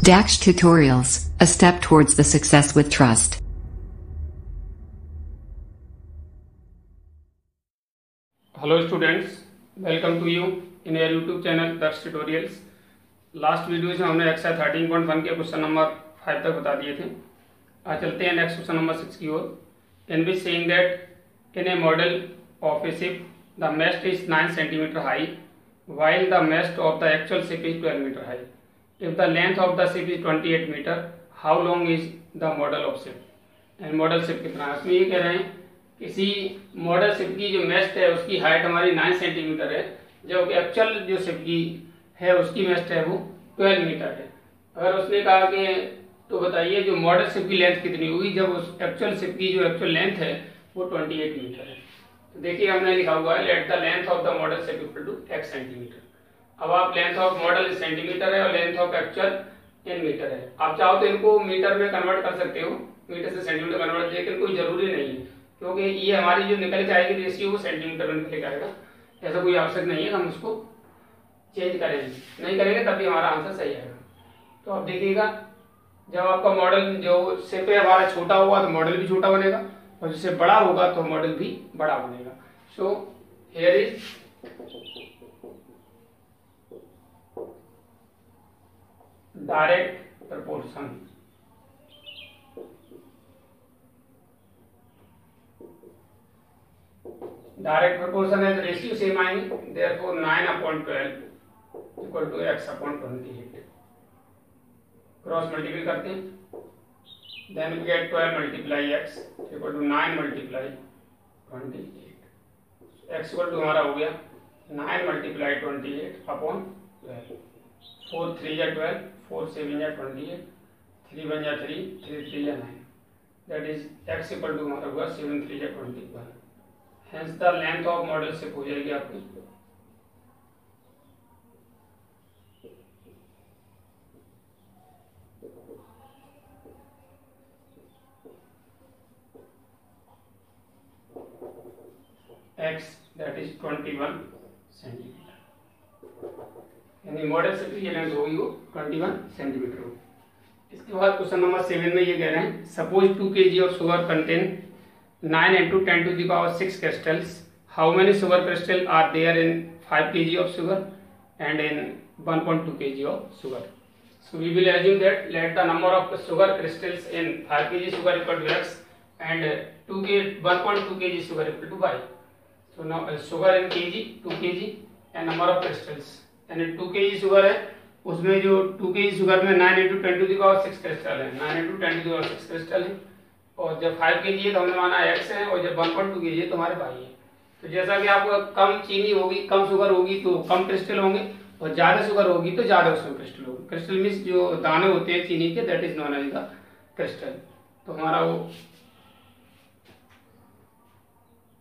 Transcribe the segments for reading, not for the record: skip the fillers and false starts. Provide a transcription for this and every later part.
Dax Tutorials, a step towards the success with trust. Hello students, welcome to you in your YouTube channel Dax Tutorials. Last video में हमने exercise 13.1 के question number 5 तक बता दिए थे. आज चलते हैं नेक्स्ट क्वेश्चन नंबर 6 की ओर. In which saying that in a model of a ship the mast is 9 cm high while the mast of the actual ship is 12 meter high. If the length of the ship is 28 meter, how long is the model of ship? And model ship कितना है. उसमें ये कह रहे हैं किसी model ship की जो मेस्ट है उसकी हाइट हमारी 9 सेंटीमीटर है, जबकि एक्चुअल जो शिप की है उसकी मेस्ट है वो 12 मीटर है. अगर उसने कहा कि तो बताइए जो मॉडल शिप की लेंथ कितनी होगी जब उस एक्चुअल शिप की जो एक्चुअल लेंथ है वो 28 मीटर है. तो देखिए हमने लिखा हुआ है let the length of the model ship equal to x centimetre. अब आप लेंथ ऑफ मॉडल सेंटीमीटर है और length of actual in metre है. आप चाहो तो इनको मीटर में कन्वर्ट कर सकते हो, मीटर से सेंटीमीटर कन्वर्ट, लेकिन कोई जरूरी नहीं है क्योंकि ये हमारी जो निकल के आएगी रेशियो वो सेंटीमीटर में निकल के आएगा. ऐसा कोई आवश्यक नहीं है हम उसको चेंज करेंगे, नहीं करेंगे तभी हमारा आंसर सही आएगा. तो आप देखिएगा जब आपका मॉडल जो शिप है हमारा छोटा होगा तो मॉडल भी छोटा बनेगा और जिससे बड़ा होगा तो मॉडल भी बड़ा बनेगा. So here is direct proportion. Direct proportion है तो रेशियो सेम आएंगे. Therefore 9/12 equal to x/28. Cross multiple करते हैं then we get 12 multiply x equal to 9 multiply 28. x equal to हमारा हो गया 9 मल्टीप्लाई 28/12. 4 3 या 12, 4 7 या 28, 3 1 या 3, 3 3 या 9. That is x equal to हमारा होगा 7 3 या 21. Hence the length of model ship हो जाएगी आपकी x दैट इज 21 सेंटीमीटर. यानी मॉडल शिप की लेंथ होगी वो 21 सेंटीमीटर होगी. इसके बाद क्वेश्चन नंबर 7 में ये कह रहे हैं suppose 2 kg of sugar contain 9 into 10 to the power 6 crystals. How many sugar crystals are there in 5 kg of sugar and in 1.2 kg of sugar? So we will assume that let the number of sugar crystals in 5 kg sugar equal to x and 1.2 kg sugar equal to y. So now sugar in kg 2 kg and number of crystals. And 2 kg sugar है उसमें जो 2 kg sugar में 9 into 10 to the power 6 crystal है, 9 into 10 to the power 6 crystal है. और जब 5 kg है तो हमने माना x है और जब 1.2 kg है तो हमारे y है. तो जैसा कि आपको कम चीनी होगी कम शुगर होगी तो कम क्रिस्टल होंगे और ज्यादा शुगर होगी तो ज्यादा उसमें क्रिस्टल होगी. क्रिस्टल मीन्स जो दाने होते हैं चीनी के that is known as the crystal. तो हमारा वो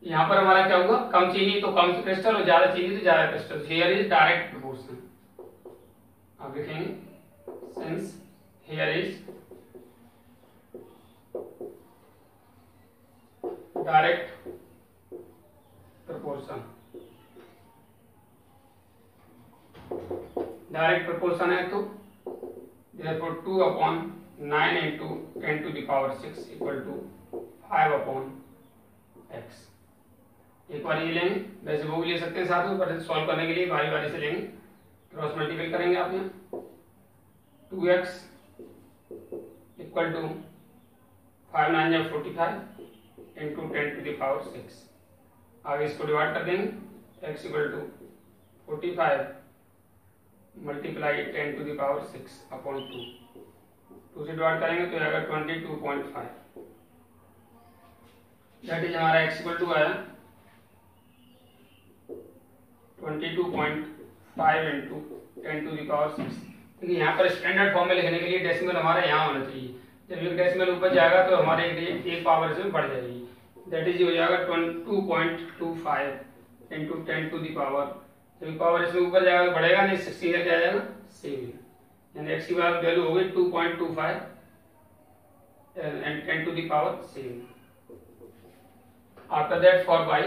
यहाँ पर हमारा क्या होगा कम चीनी तो कम क्रिस्टल और ज्यादा चीनी तो ज्यादा crystal. Here is direct proportion. आप देखेंगे since here is direct proportion. Direct proportion है तो therefore 2/9 into 10 to the power 6 equal to 5/x. एक बार ये लेंगे, वैसे वो भी ले सकते हैं साथ में, पर सॉल्व करने के लिए बारी बारी से लेंगे. क्रॉस मल्टीपल करेंगे आप यहाँ 2x इक्वल टू 5 9 या 45 इंटू 10 to the power 6. आगे इसको डिवाइड कर देंगे. x equal to 45 multiply 10 to the power 6/2. 2 से डिवाइड करेंगे तो आएगा 22.5. दैट इज हमारा x इक्वल टू आया 22.5 इंटू 10 to the power 6. देखिए यहाँ पर स्टैंडर्ड फॉर्म में लिखने के लिए डेसिमल हमारा यहाँ होना चाहिए. जब एक डेसिमल ऊपर जाएगा तो हमारे एक पावर इसमें बढ़ जाएगी. दैट इज हो जाएगा 22.25 इंटू 10 to the power. जब पावर इसमें ऊपर जाएगा तो बढ़ेगा नहीं, 60 क्या जाएगा 7. यानी x की वैल्यू हो गई 2.25 and 10 to the power 7. After that for y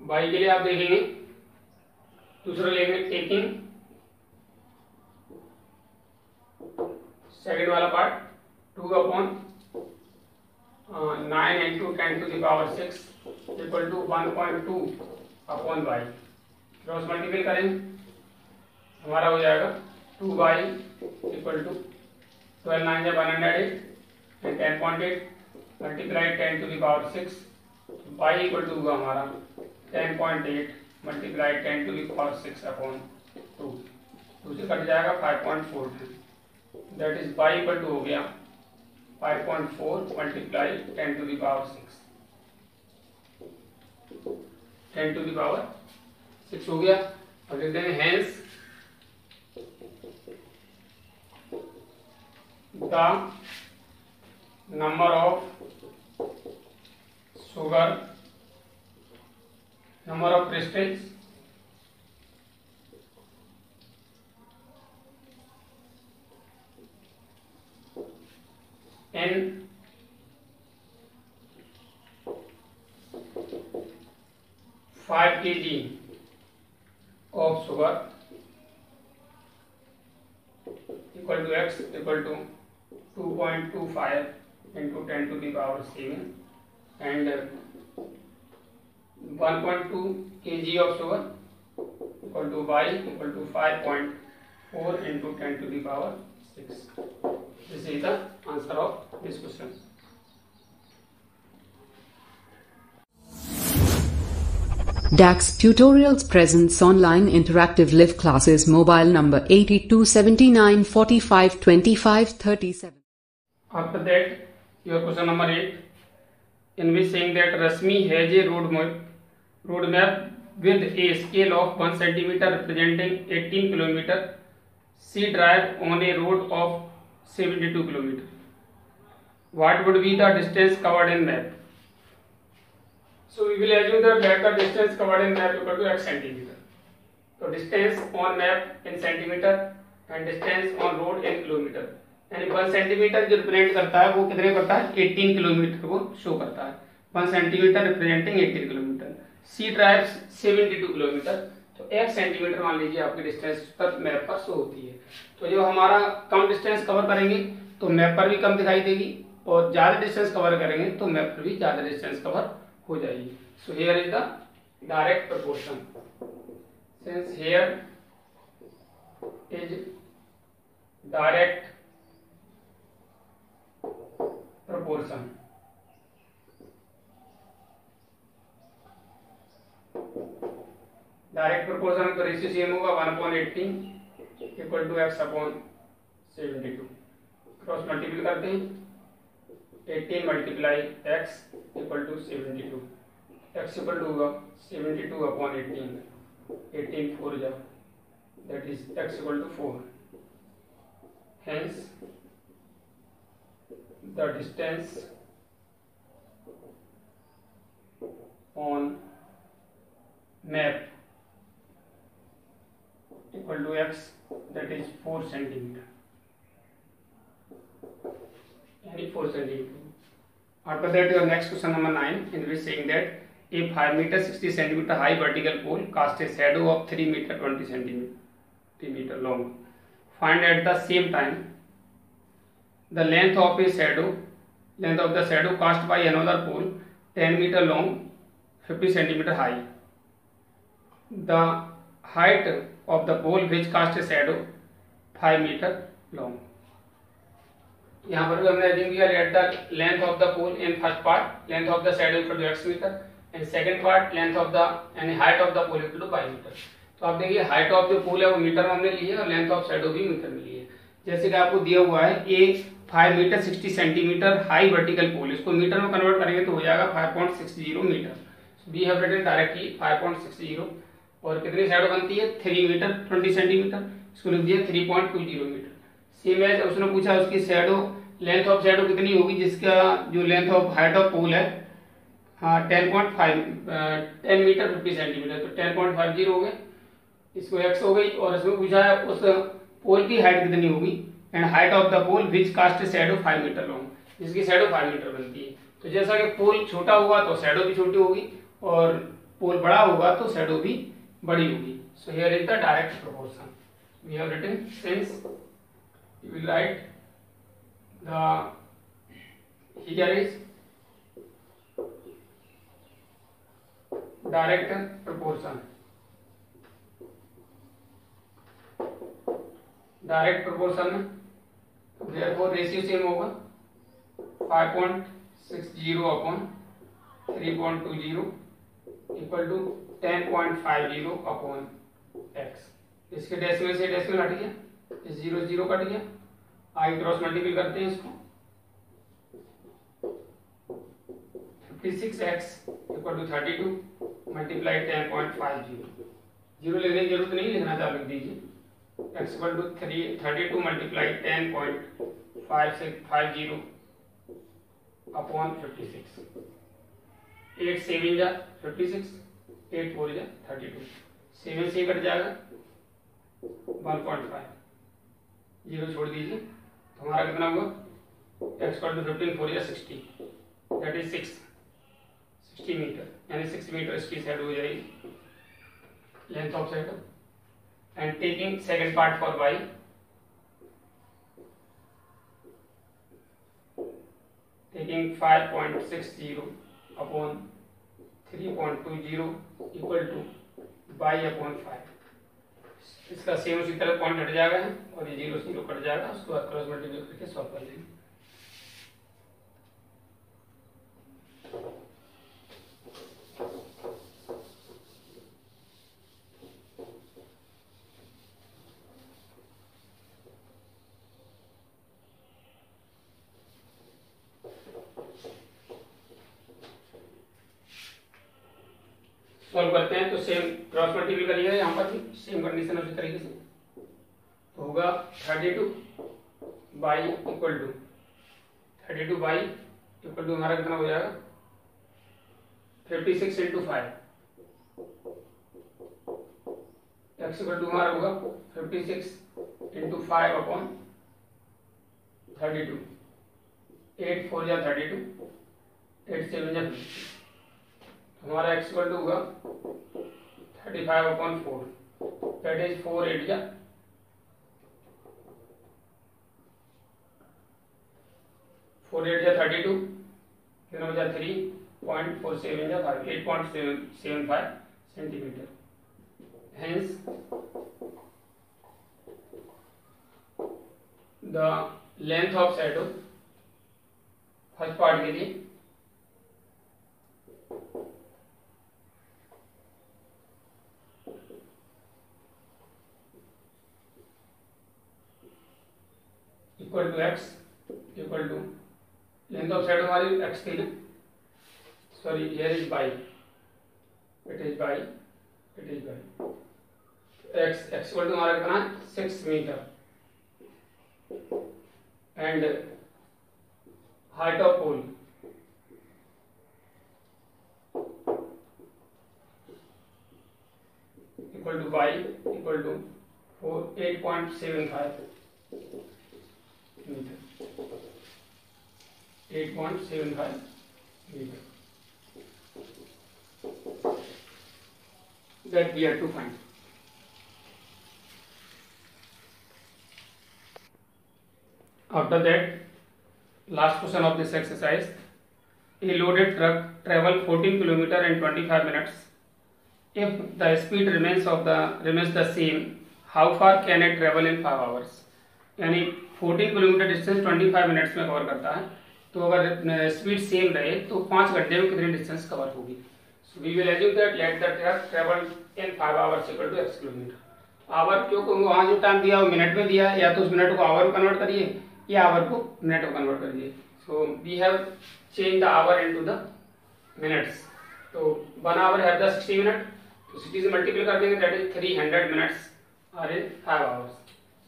y के लिए आप देखेंगे दूसरा लेंगे टेकिंग सेकेंड वाला part 2 upon 9 into 10 to the power 6 equal to 1.2 upon y. Cross multiple करेंगे हमारा हो जाएगा 2 वाई इक्वल टू 12 9 या 108 and 10.8 multiply 10 to the power 6 y equal to होगा हमारा 10.8 multiply 10 to the power 6 upon 2 से कट जाएगा 5.4 that is y equal to हो गया 5.4 multiply 10 to the power 6 10 to the power 6 हो गया। और लिख देंगे hence the number of sugar number of crystals in 5 kg of sugar equal to x equal to 2.25 into 10 to the power 7 and 1.2 kg of sugar equal to y equal to 5.4 into 10 to the power 6. This is the answer of this question. DAX Tutorials presents online interactive live classes. Mobile number 8279 45 25 37. After that, your question number 8, in which saying that Rasmi has a road map with a scale of 1 centimeter representing 18 kilometer. She drive on a road of 72 kilometer. What would be the distance covered in map? So we will assume that the distance covered in map equal to x centimeter. So distance on map in centimeter and distance on road in kilometer. यानी 1 centimetre जो represent करता है वो कितने करता है 18 kilometre को show करता है। 1 सेंटीमीटर रिप्रेजेंटिंग 18 किलोमीटर। सी ड्राइव्स 72 किलोमीटर। तो 1 सेंटीमीटर मान लीजिए आपकी डिस्टेंस पर मैप पर शो होती है। तो जो हमारा कम डिस्टेंस कवर करेंगे तो मैप पर भी कम दिखाई देगी और ज्यादा डिस्टेंस कवर करेंगे तो मैप पर भी ज्यादा डिस्टेंस कवर हो जाएगी। So here is the direct proportion since here is direct proportion. Direct proportion का रेशियो सेम होगा 1/18 equal to x upon 72। Cross multiple करते हैं 18 multiply x equal to 72। x equal to होगा 72 अपॉन 18 4 जा that is x equal to 4। Hence the distance on map equal to x that is 4 centimeter yani 4 centimeter. After that your next question number 9 in which saying that a 5 meter 60 centimeter high vertical pole cast a shadow of 3 meter 20 centimeter long. Find at the same time the length of the shadow cast by another pole 10 meter long 50 centimeter high. The height of the pole which cast a shadow 5 meter long. यहाँ पर भी हमने assume किया let the length of the pole in first part length of the shadow equal to x meter and second part length of the and height of the pole equal to 5 meter. तो आप देखिए height of जो pole है वो metre में हमने ली है और length of shadow भी मीटर में ली है। जैसे कि आपको दिया हुआ है a 5 metre 60 centimetre high vertical pole, इसको मीटर में कन्वर्ट करेंगे तो हो जाएगा 5.60 metre. We have written directly 5.60 और कितनी शैडो बनती है 3 मीटर 20 सेंटीमीटर, इसको लिख दिया 3.20 मीटर। सेम एज उसने पूछा उसकी शैडो लेंथ ऑफ शैडो कितनी होगी, जिसका जो लेंथ ऑफ हाइट ऑफ पोल है 10 मीटर 50 सेंटीमीटर, तो 10.50 हो गए, इसको x हो गई। और इसमें पूछा है उस पोल की हाइट कितनी होगी and height of the pole which cast shadow 5 metre long, जिसकी शैडो 5 मीटर बनती है। तो जैसा कि पोल छोटा होगा तो शैडो भी छोटी होगी और पोल बड़ा होगा तो शैडो भी बड़ी होगी. So here is the direct proportion. We have written since you will write the here is direct proportion. Direct proportion में therefore रेशियो सेम होगा 5.60 upon 3.20 equal to 10.50 upon x. इसके डेसिमल से डेसिमल हट गया, इस 0 0 कट गया, आई cross multiple करते हैं इसको 56x इक्वल टू 32 मल्टीप्लाई 10.50. 0 लेने की जरूरत नहीं, लिखना चालू दीजिए. x equal to 32 multiply 10.50 upon 56. 8 7 जा 56, 8 4 जा 32, 7 से कट जाएगा 1.5, 0 छोड़ दीजिए तो हमारा कितना हुआ x इक्वल टू 15 4 या 60, दैट इज 60 मीटर, यानी 6 मीटर इसकी साइड हो जाएगी length of side. And taking second part for y, taking 5.60 upon 3.20 equal to y upon 5. इसका सेम उसी तरह पॉइंट हट जाएगा और ये 0 0 कट जाएगा, उसके बाद क्रॉस मल्टीप्लाई करके सॉल्व कर लेंगे. सॉल्व करते हैं तो सेम क्रॉस मल्टीपल करिएगा, यहाँ पर भी सेम कंडीशन उसी तरीके से तो होगा 32 by equal to 32 by equal to हमारा कितना हो जाएगा 56 इंटू 5. एक्स इक्वल टू हमारा होगा 56 इंटू 5 अपॉन 32. 8 4 या 32, 8 7 या 50. हमारा x इक्वल टू होगा 35 अपॉन 4, दैट इज 4 8 जा 32, कितना बचा 3.47 जा 5, 8.75 centimetre. Hence the length of shadow first part के लिए equal to x equal to length of side हमारी x थी ना, sorry here is y, it is y, x equal to हमारा कितना 6 metre and height of pole equal to y equal to 8.75 meter, 8.75 meter that we have to find. After that, last question of this exercise, a loaded truck travel 14 km in 25 minutes. If the speed remains the same, how far can it travel in 5 hours? यानी 14 kilometre distance 25 minutes में cover करता है, तो अगर speed same रहे तो 5 घंटे में कितनी डिस्टेंस कवर होगी. So we will assume that let the truck travel in 5 hours equal to x kilometre. Hour क्योंकि वहाँ जो टाइम दिया वो मिनट में दिया है, या तो उस मिनट को आवर में कन्वर्ट करिए या आवर को मिनट में कन्वर्ट करिए. So we have change the hour into the minutes. तो 1 आवर है 60 मिनट, तो 60 से मल्टीपल कर देंगे, that is 300 minutes are in 5 hours.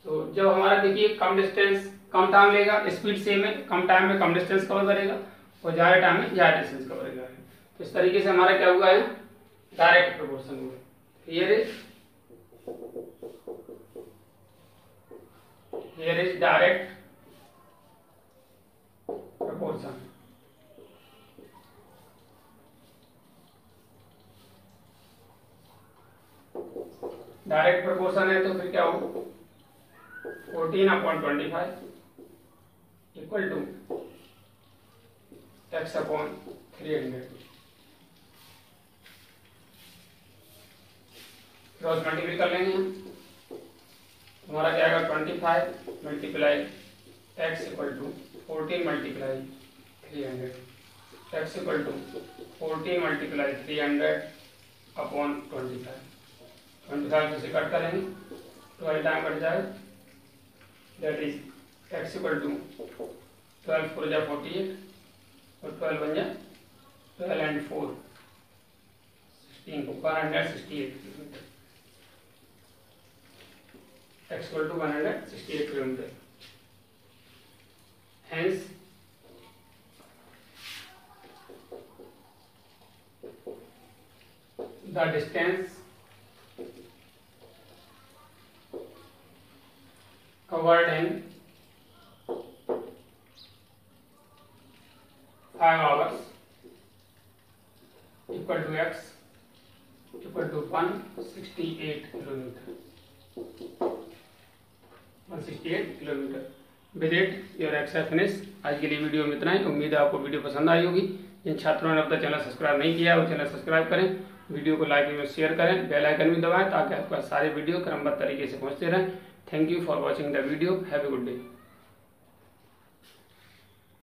तो जब हमारा देखिए कम डिस्टेंस कम टाइम लेगा, स्पीड सेम है, कम टाइम में कम डिस्टेंस कवर करेगा और ज़्यादा टाइम में ज़्यादा डिस्टेंस कवर करेगा. तो इस तरीके से हमारा क्या हुआ है डायरेक्ट प्रोपोर्शन हुआ. Here is direct proportion. Direct proportion है तो फिर क्या हो 14/25 equal to x/300। Cross multiply कर लेंगे हम, हमारा क्या आएगा 25 multiply x equal to 14 multiply 300, x equal to 14 multiply 300/25 से कट करेंगे 12 टाइम कट जाएगा, that is x equal to 12 4 जा 48 और 12 बन जाए 12 and 4 16 168 kilometre, x equal to 168 kilometre. Hence the distance covered in 5 hours equal to x equal to 168 kilometre, 168 kilometre. Visit your exercise finish. आज के लिए video में इतना ही। उम्मीद है आपको वीडियो पसंद आई होगी। जिन छात्रों ने अब तक चैनल सब्सक्राइब नहीं किया है वो चैनल सब्सक्राइब करें, वीडियो को लाइक और शेयर करें, बेल आइकन भी दबाएं ताकि आपका सारे वीडियो क्रमबद्ध तरीके से पहुंचते रहें। Thank you for watching the video. Have a good day.